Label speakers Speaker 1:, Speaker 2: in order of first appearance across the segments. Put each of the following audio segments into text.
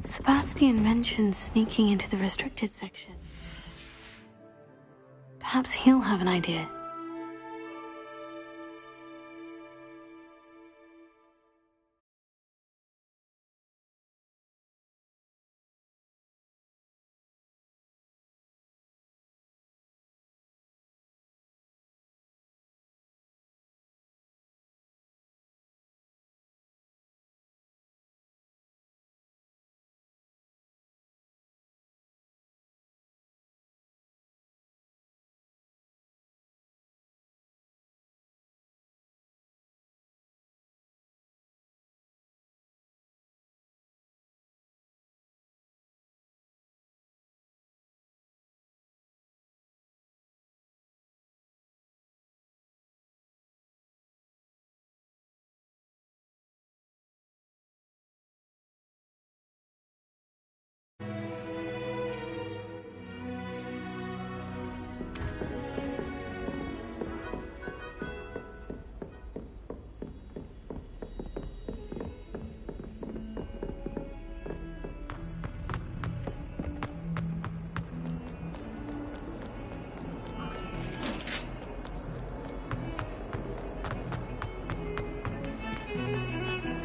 Speaker 1: Sebastian mentioned sneaking into the restricted section. Perhaps he'll have an idea.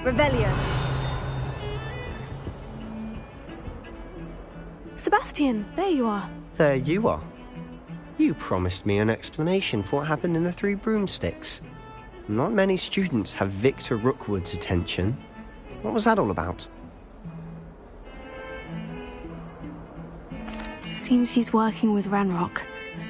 Speaker 2: Revelio.
Speaker 1: Sebastian, there you are.
Speaker 3: There you are. You promised me an explanation for what happened in the Three Broomsticks. Not many students have Victor Rookwood's attention. What was that all about?
Speaker 1: Seems he's working with Ranrock.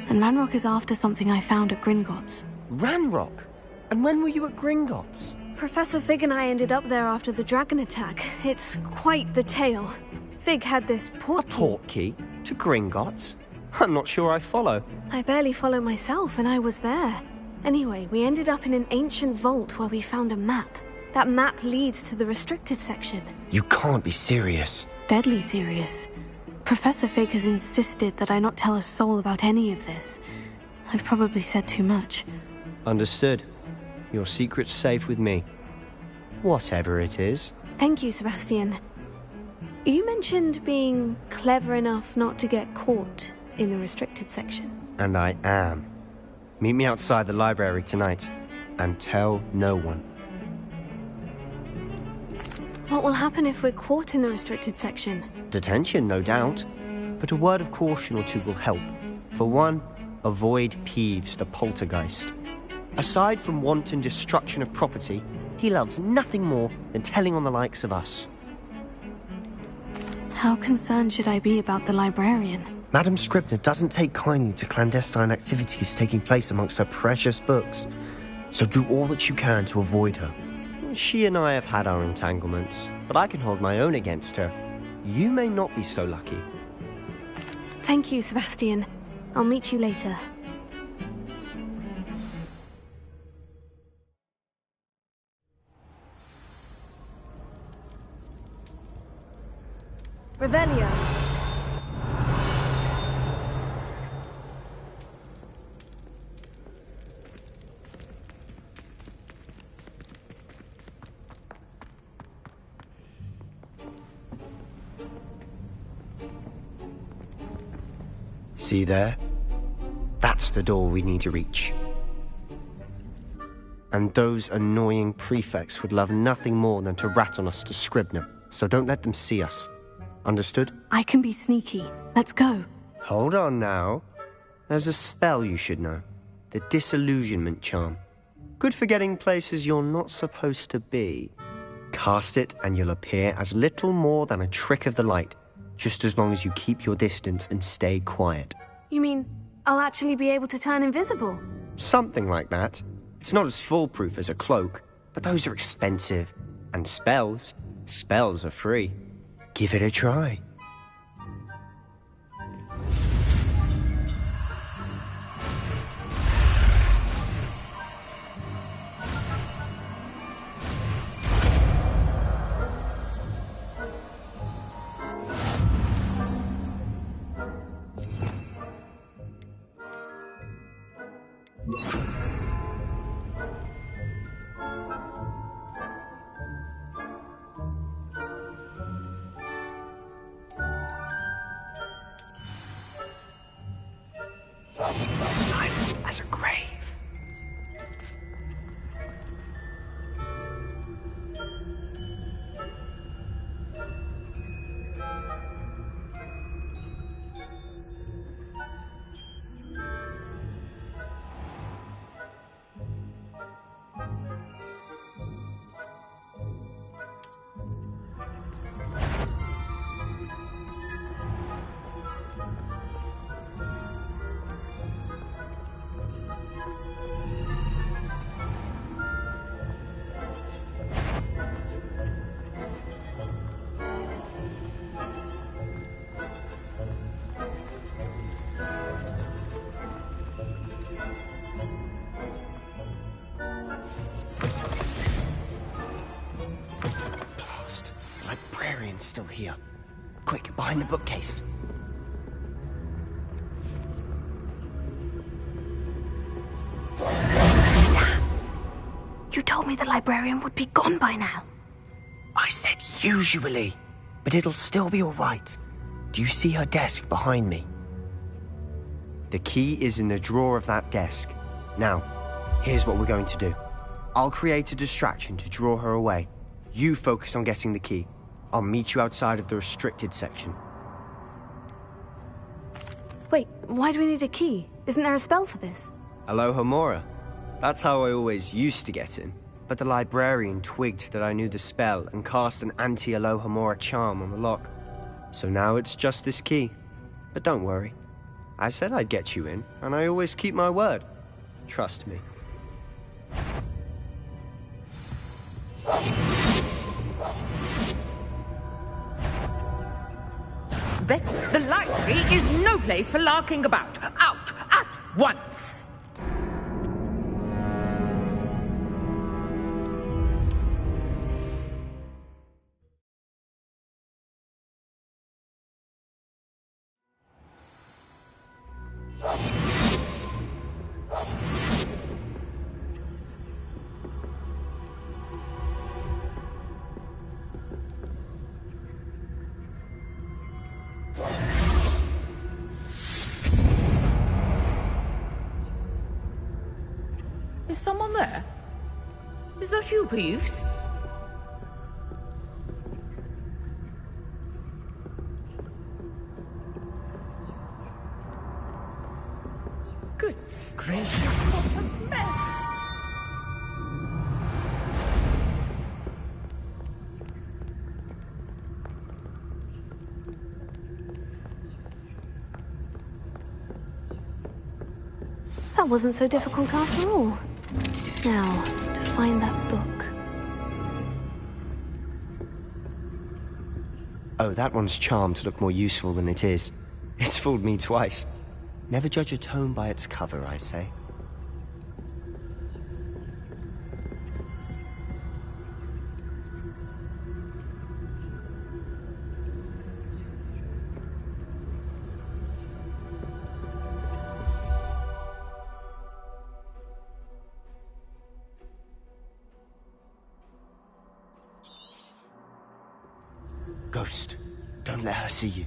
Speaker 1: And Ranrock is after something I found at Gringotts.
Speaker 3: Ranrock? And when were you at Gringotts?
Speaker 2: Professor Fig and I ended up there after the dragon attack. It's quite the tale. Fig had this portkey.
Speaker 3: A portkey? To Gringotts? I'm not sure I follow.
Speaker 2: I barely follow myself, and I was there. Anyway, we ended up in an ancient vault where we found a map. That map leads to the restricted section.
Speaker 3: You can't be serious.
Speaker 1: Deadly serious. Professor Fig has insisted that I not tell a soul about any of this. I've probably said too much.
Speaker 3: Understood. Your secret's safe with me. Whatever it is.
Speaker 2: Thank you, Sebastian. You mentioned being clever enough not to get caught in the restricted section.
Speaker 3: And I am. Meet me outside the library tonight, and tell no one.
Speaker 2: What will happen if we're caught in the restricted section?
Speaker 3: Detention, no doubt. But a word of caution or two will help. For one, avoid Peeves, the poltergeist. Aside from wanton destruction of property, he loves nothing more than telling on the likes of us.
Speaker 1: How concerned should I be about the librarian?
Speaker 3: Madame Scribner doesn't take kindly to clandestine activities taking place amongst her precious books, so do all that you can to avoid her. She and I have had our entanglements, but I can hold my own against her. You may not be so lucky.
Speaker 2: Thank you, Sebastian. I'll meet you later. Revelio.
Speaker 3: See there? That's the door we need to reach. And those annoying prefects would love nothing more than to rat on us to Scribner, so don't let them see us. Understood?
Speaker 1: I can be sneaky. Let's go.
Speaker 3: Hold on now. There's a spell you should know. The Disillusionment Charm. Good for getting places you're not supposed to be. Cast it and you'll appear as little more than a trick of the light, just as long as you keep your distance and stay quiet.
Speaker 2: You mean I'll actually be able to turn invisible?
Speaker 3: Something like that. It's not as foolproof as a cloak, but those are expensive. And spells are free. Give it a try. librarian's still here. Quick, behind the bookcase.
Speaker 2: You told me the librarian would be gone by now.
Speaker 3: I said usually, but it'll still be all right. Do you see her desk behind me? The key is in the drawer of that desk. Now, here's what we're going to do. I'll create a distraction to draw her away. You focus on getting the key. I'll meet you outside of the restricted section.
Speaker 2: Wait, why do we need a key? Isn't there a spell for this?
Speaker 3: Aloha Mora. That's how I always used to get in. But the librarian twigged that I knew the spell and cast an anti-Aloha Mora charm on the lock. So now it's just this key. But don't worry. I said I'd get you in, and I always keep my word. Trust me.
Speaker 4: Betty, the library is no place for larking about. Out at once! Is someone there? Is that you, Peeves? Goodness gracious, what a mess!
Speaker 2: That wasn't so difficult after all. Now, to find that book.
Speaker 3: Oh, that one's charmed to look more useful than it is. It's fooled me twice. Never judge a tome by its cover, I say. Ghost, don't let her see you.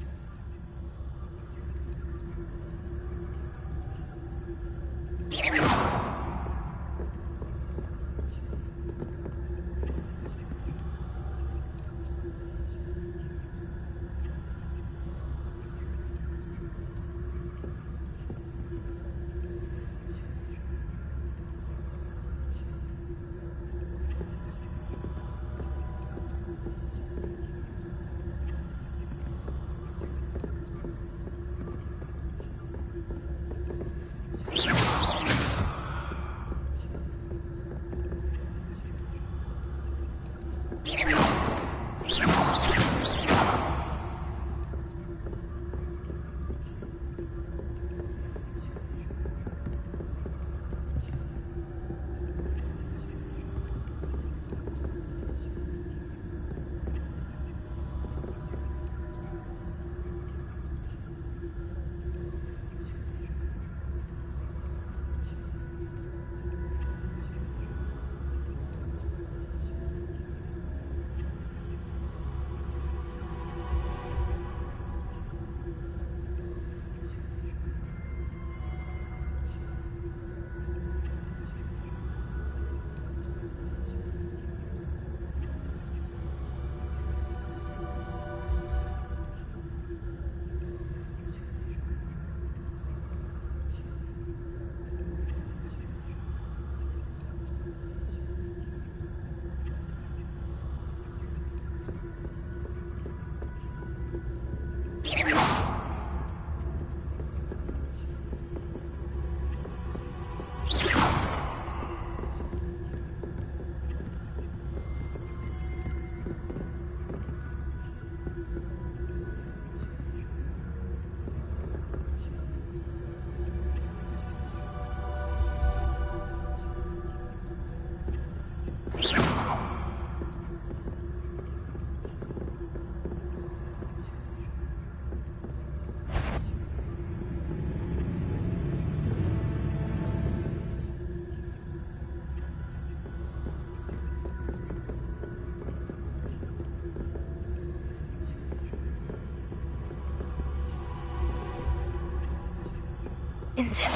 Speaker 2: Insect.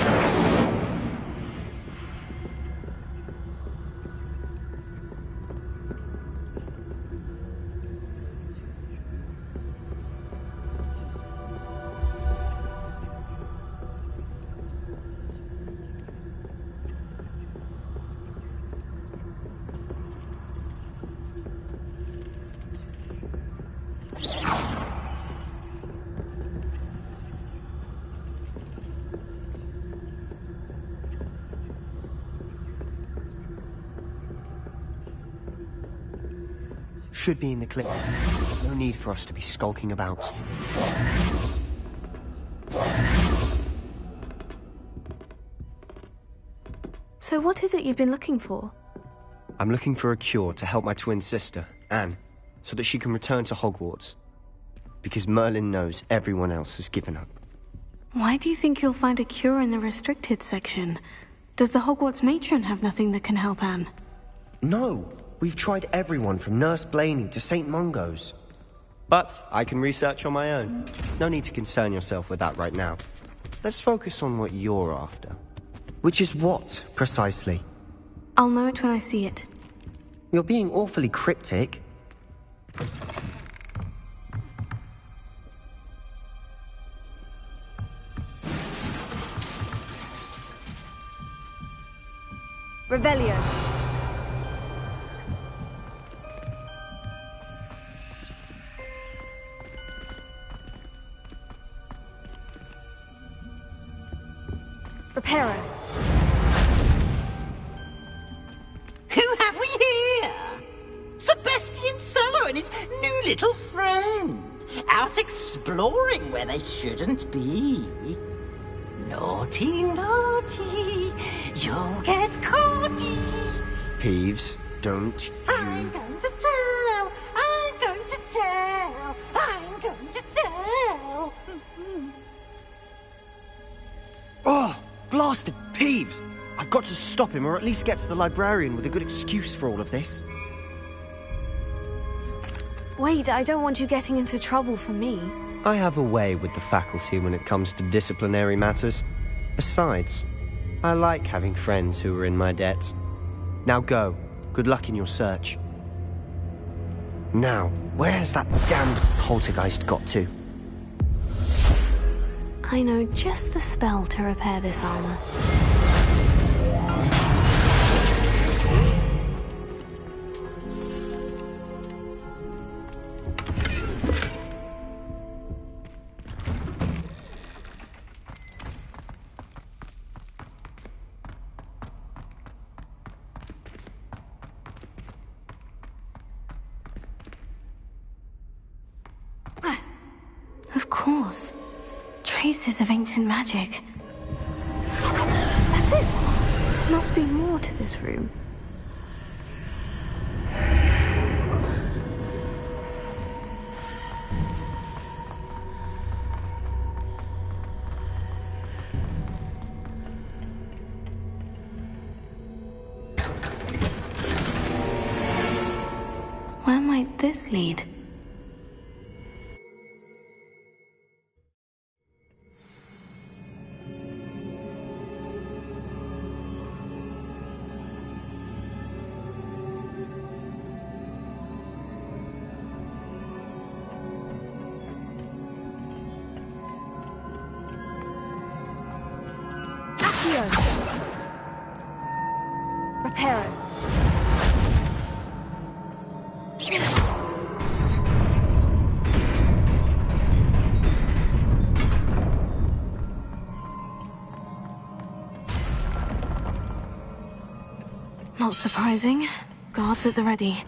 Speaker 3: Should be in the clip. There's no need for us to be skulking about.
Speaker 2: So what is it you've been looking for?
Speaker 3: I'm looking for a cure to help my twin sister, Anne, so that she can return to Hogwarts. Because Merlin knows everyone else has given up.
Speaker 1: Why do you think you'll find a cure in the restricted section? Does the Hogwarts matron have nothing that can help Anne?
Speaker 3: No! We've tried everyone from Nurse Blaney to St. Mungo's. But I can research on my own. No need to concern yourself with that right now. Let's focus on what you're after. Which is what, precisely?
Speaker 1: I'll know it when I see it.
Speaker 3: You're being awfully cryptic.
Speaker 2: Revelio. Reparo.
Speaker 5: Who have we here? Sebastian Sallow and his new little friend. Out exploring where they shouldn't be. Naughty, naughty. You'll get caughty.
Speaker 3: Peeves, don't you...
Speaker 5: I'm going to tell. I'm going to tell. I'm going to tell.
Speaker 3: Oh, blasted Peeves! I've got to stop him, or at least get to the librarian with a good excuse for all of this.
Speaker 2: Wait, I don't want you getting into trouble for me.
Speaker 3: I have a way with the faculty when it comes to disciplinary matters. Besides, I like having friends who are in my debt. Now go. Good luck in your search. Now, where's that damned poltergeist got to?
Speaker 1: I know just the spell to repair this armor. Of course. Traces of ancient magic. That's it! Must be more to this room. Where might this lead?
Speaker 2: Reparo.
Speaker 1: Not surprising. Guards at the ready.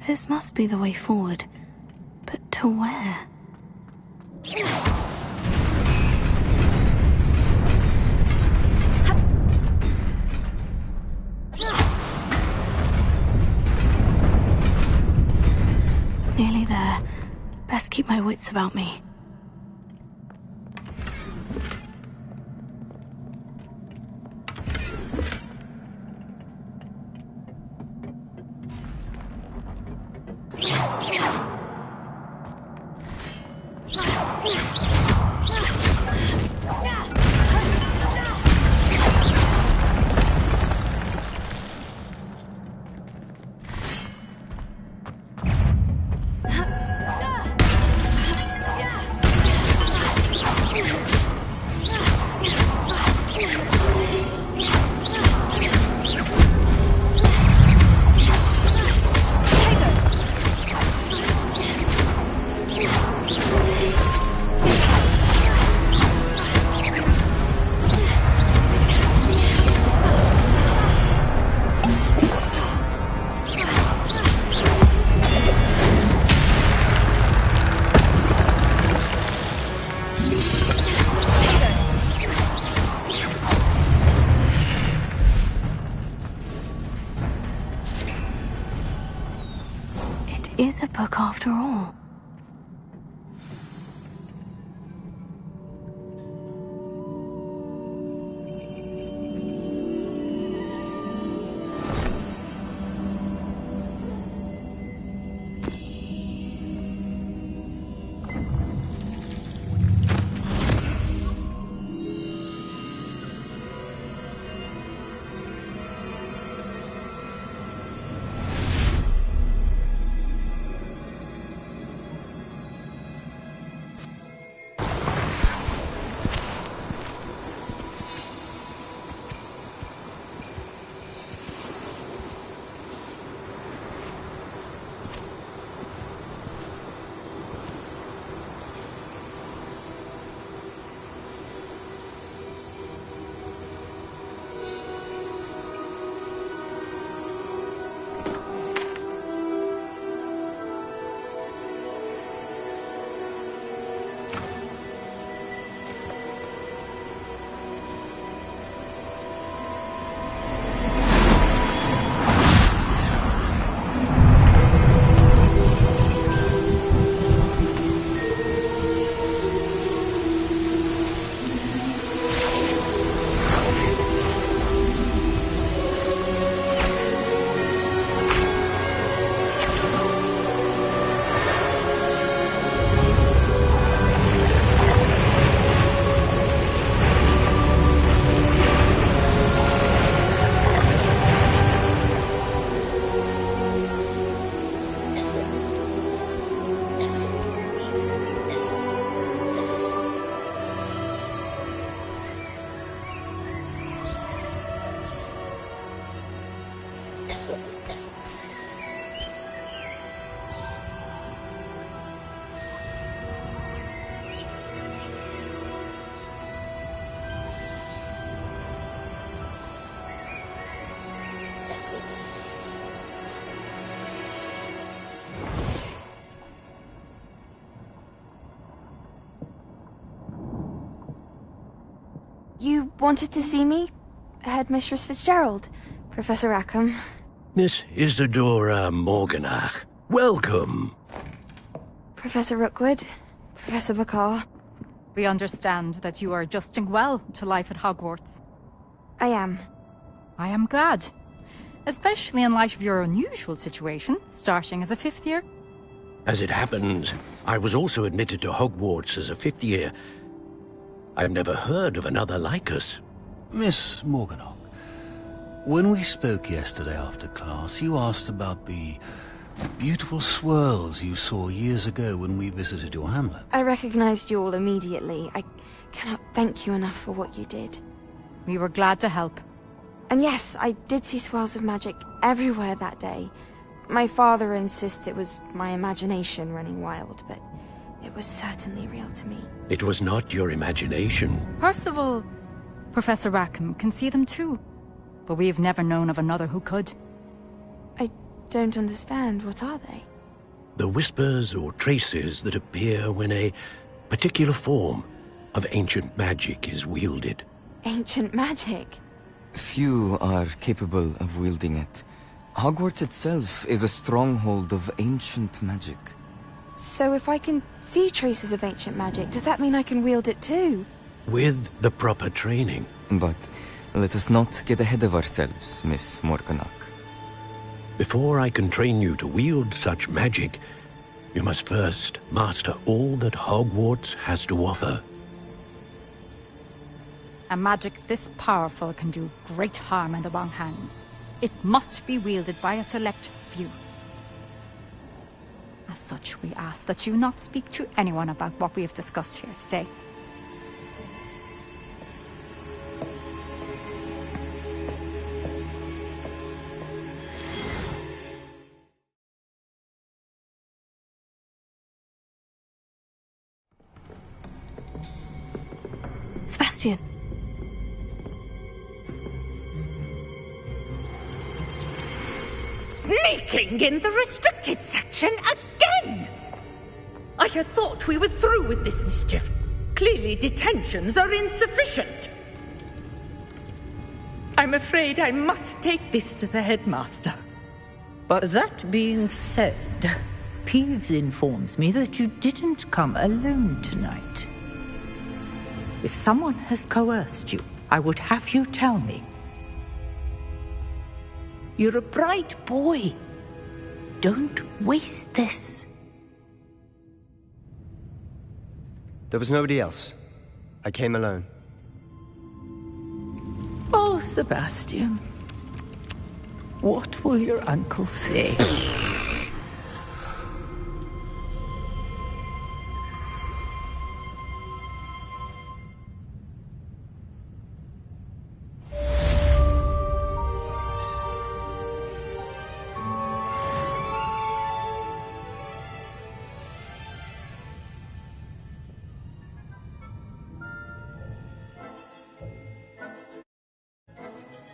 Speaker 1: This must be the way forward. But to where? Nearly there. Best keep my wits about me. Is a book after all.
Speaker 2: You wanted to see me? Headmistress Fitzgerald, Professor Rackham.
Speaker 6: Miss Isadora Morganach, welcome.
Speaker 2: Professor Rookwood, Professor Bakar.
Speaker 7: We understand that you are adjusting well to life at Hogwarts.
Speaker 2: I am.
Speaker 7: I am glad. Especially in light of your unusual situation, starting as a fifth year.
Speaker 6: As it happens, I was also admitted to Hogwarts as a fifth year. I've never heard of another like us.
Speaker 8: Miss Morganach, when we spoke yesterday after class, you asked about the beautiful swirls you saw years ago when we visited your hamlet.
Speaker 2: I recognized you all immediately. I cannot thank you enough for what you did.
Speaker 7: We were glad to help.
Speaker 2: And yes, I did see swirls of magic everywhere that day. My father insists it was my imagination running wild, but it was certainly real to me.
Speaker 6: It was not your imagination.
Speaker 7: Percival, Professor Rackham can see them too. But we've never known of another who could.
Speaker 2: I don't understand. What are they?
Speaker 6: The whispers or traces that appear when a particular form of ancient magic is wielded.
Speaker 2: Ancient magic?
Speaker 9: Few are capable of wielding it. Hogwarts itself is a stronghold of ancient magic.
Speaker 2: So if I can see traces of ancient magic, does that mean I can wield it too?
Speaker 6: With the proper training.
Speaker 9: But let us not get ahead of ourselves, Miss Morganach.
Speaker 6: Before I can train you to wield such magic, you must first master all that Hogwarts has to offer.
Speaker 7: A magic this powerful can do great harm in the wrong hands. It must be wielded by a select few. As such, we ask that you not speak to anyone about what we have discussed here today.
Speaker 1: Sebastian.
Speaker 4: Sneaking in the restricted section again! I had thought we were through with this mischief. Clearly detentions are insufficient. I'm afraid I must take this to the headmaster.
Speaker 3: But
Speaker 10: That being said, Peeves informs me that you didn't come alone tonight. If someone has coerced you, I would have you tell me. You're a bright boy. Don't waste this.
Speaker 3: there was nobody else. I came alone.
Speaker 10: Oh, Sebastian. What will your uncle say?